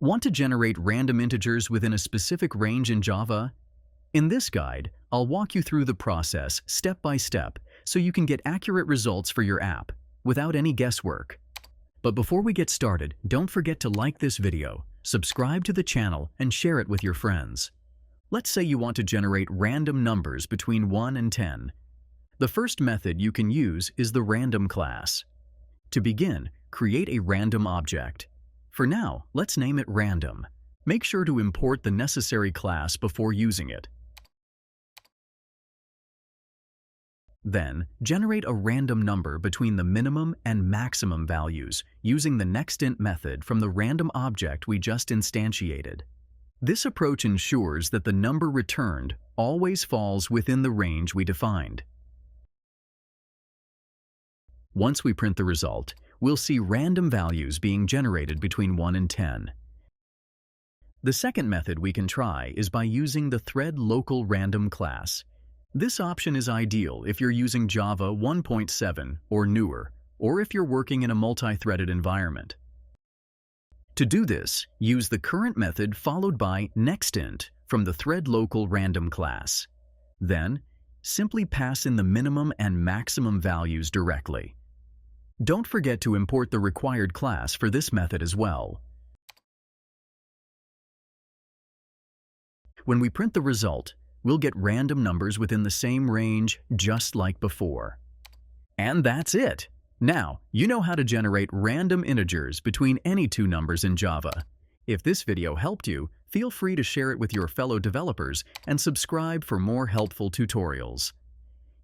Want to generate random integers within a specific range in Java? In this guide, I'll walk you through the process step by step so you can get accurate results for your app without any guesswork. But before we get started, don't forget to like this video, subscribe to the channel, and share it with your friends. Let's say you want to generate random numbers between 1 and 10. The first method you can use is the random class. To begin, create a random object. For now, let's name it random. Make sure to import the necessary class before using it. Then, generate a random number between the minimum and maximum values using the nextInt method from the random object we just instantiated. This approach ensures that the number returned always falls within the range we defined. Once we print the result, we'll see random values being generated between 1 and 10. The second method we can try is by using the ThreadLocalRandom class. This option is ideal if you're using Java 1.7 or newer, or if you're working in a multi-threaded environment. To do this, use the current method followed by nextInt from the ThreadLocalRandom class. Then, simply pass in the minimum and maximum values directly. Don't forget to import the required class for this method as well. When we print the result, we'll get random numbers within the same range just like before. And that's it! Now, you know how to generate random integers between any two numbers in Java. If this video helped you, feel free to share it with your fellow developers and subscribe for more helpful tutorials.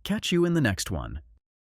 Catch you in the next one.